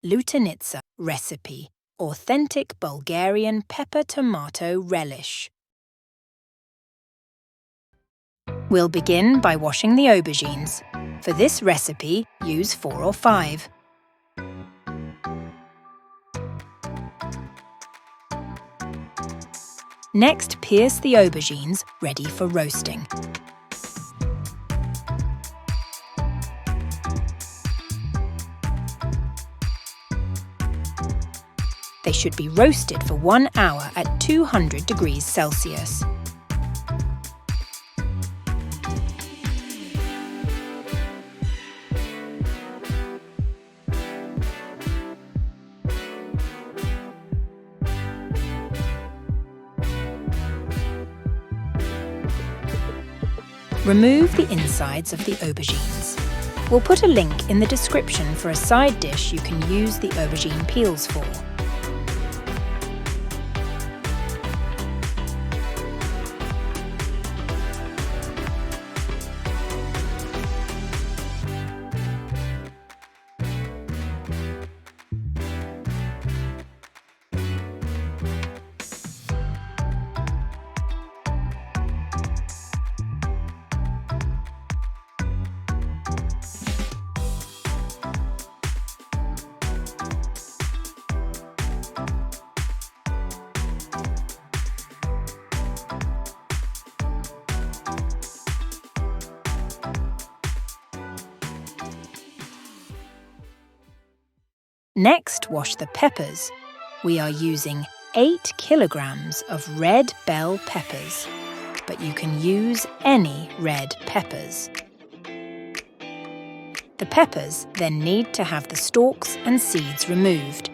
Lutenitsa recipe, authentic Bulgarian pepper-tomato relish. We'll begin by washing the aubergines. For this recipe, use 4 or 5. Next, pierce the aubergines, ready for roasting. They should be roasted for 1 hour at 200 degrees Celsius. Remove the insides of the aubergines. We'll put a link in the description for a side dish you can use the aubergine peels for. Next, wash the peppers. We are using 8 kilograms of red bell peppers, but you can use any red peppers. The peppers then need to have the stalks and seeds removed.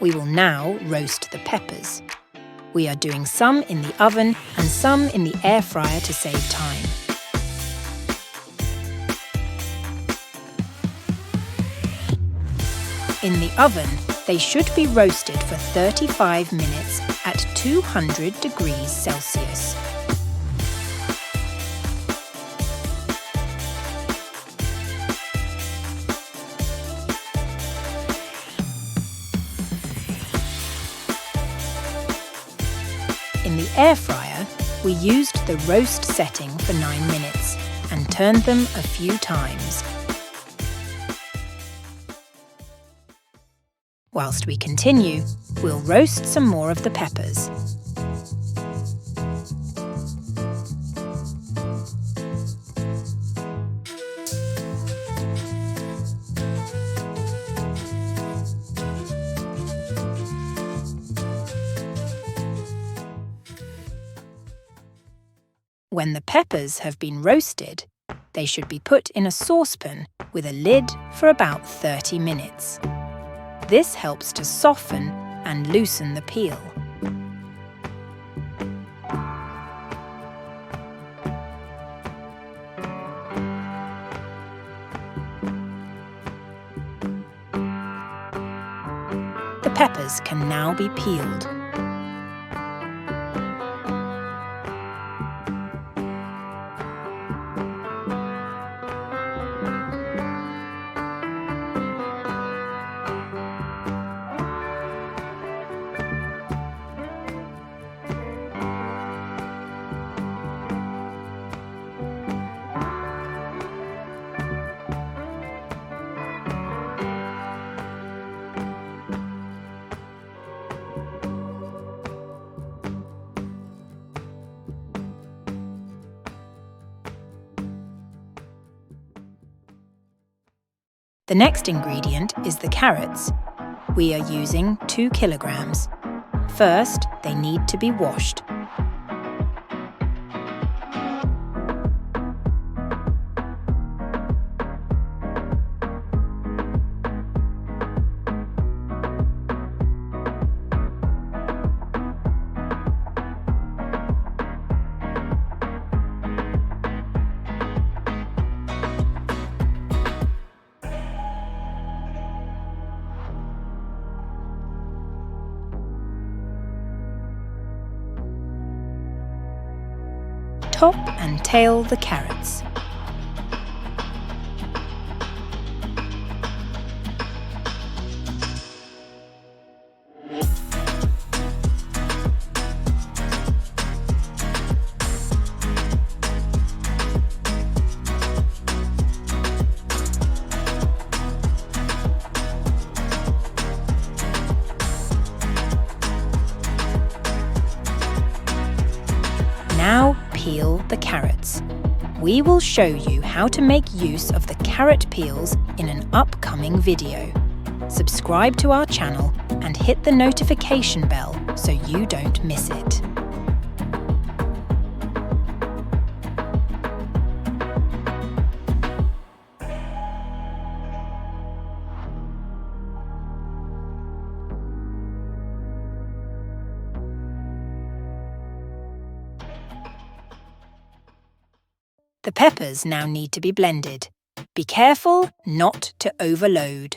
We will now roast the peppers. We are doing some in the oven and some in the air fryer to save time. In the oven, they should be roasted for 35 minutes at 200 degrees Celsius. In the air fryer, we used the roast setting for 9 minutes and turned them a few times. Whilst we continue, we'll roast some more of the peppers. When the peppers have been roasted, they should be put in a saucepan with a lid for about 30 minutes. This helps to soften and loosen the peel. The peppers can now be peeled. The next ingredient is the carrots. We are using 2 kilograms. First, they need to be washed. Top and tail the carrots. Now peel the carrots. We will show you how to make use of the carrot peels in an upcoming video. Subscribe to our channel and hit the notification bell so you don't miss it. The peppers now need to be blended. Be careful not to overload.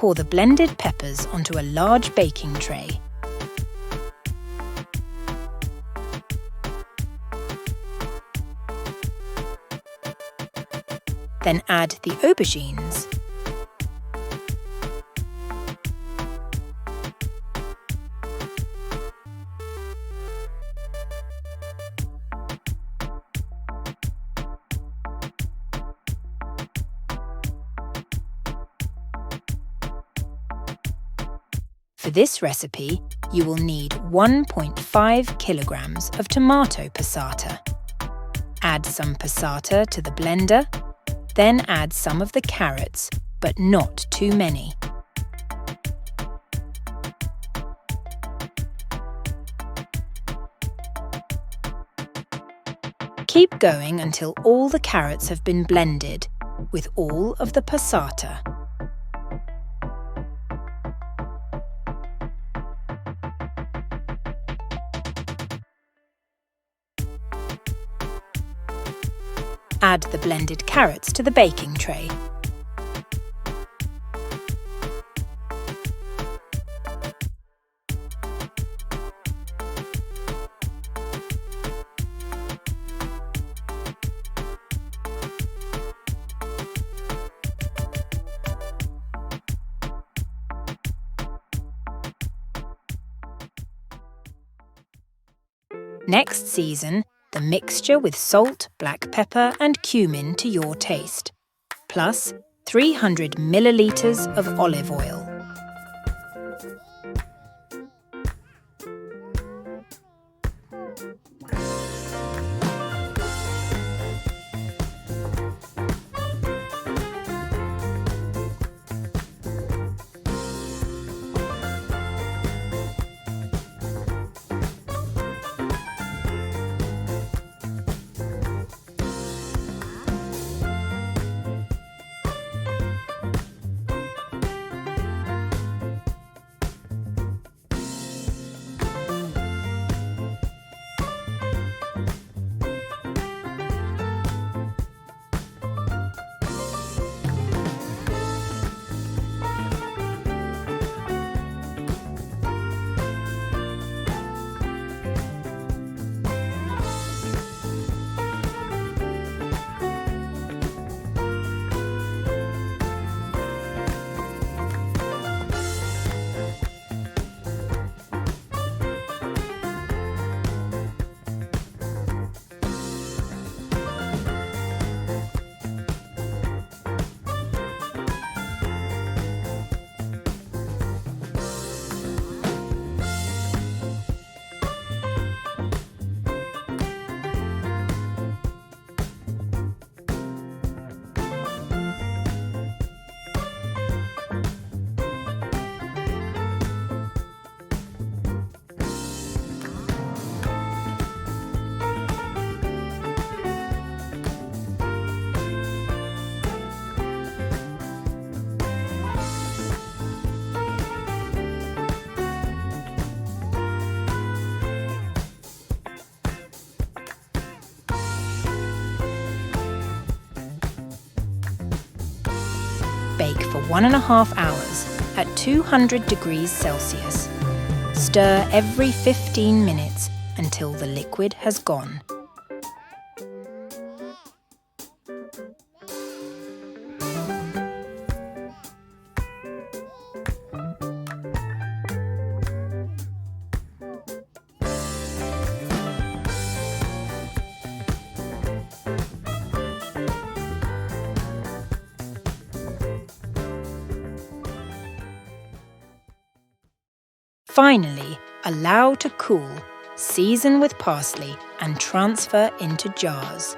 Pour the blended peppers onto a large baking tray. Then add the aubergines. For this recipe, you will need 1.5 kilograms of tomato passata. Add some passata to the blender, then add some of the carrots, but not too many. Keep going until all the carrots have been blended with all of the passata. Add the blended carrots to the baking tray. Next, season the mixture with salt, black pepper and cumin to your taste, plus 300 millilitres of olive oil. 1.5 hours at 200 degrees Celsius. Stir every 15 minutes until the liquid has gone. Finally, allow to cool, season with parsley and transfer into jars.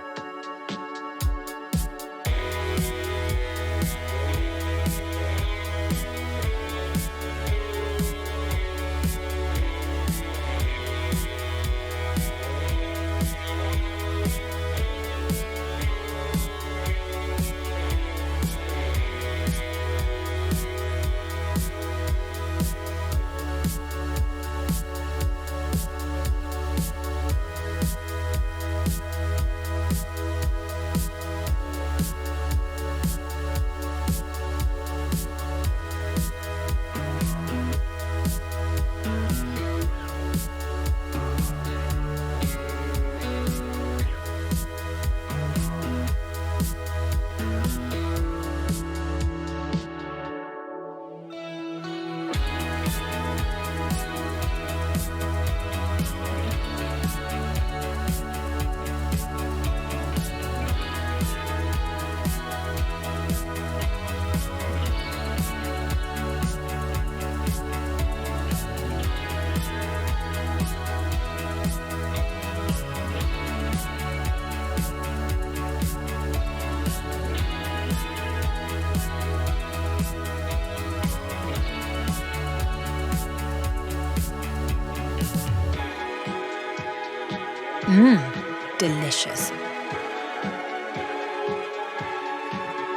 Delicious.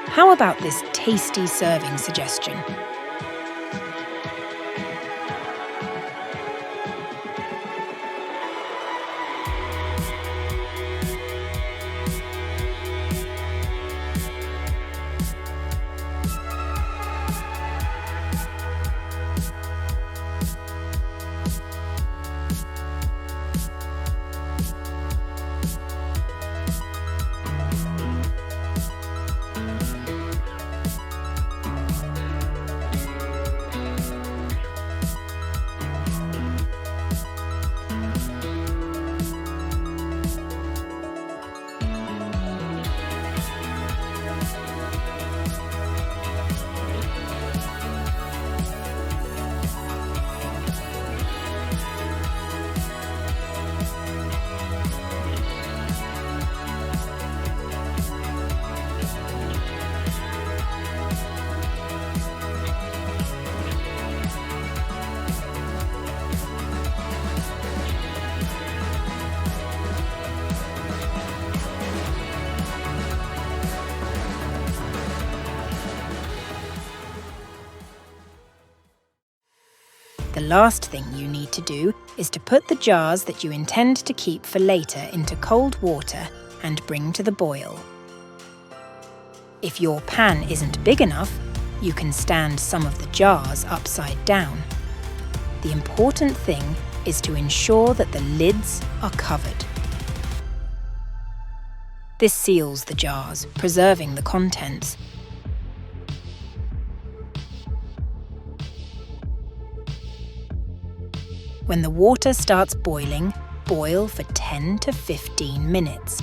How about this tasty serving suggestion? The last thing you need to do is to put the jars that you intend to keep for later into cold water and bring to the boil. If your pan isn't big enough, you can stand some of the jars upside down. The important thing is to ensure that the lids are covered. This seals the jars, preserving the contents. When the water starts boiling, boil for 10 to 15 minutes.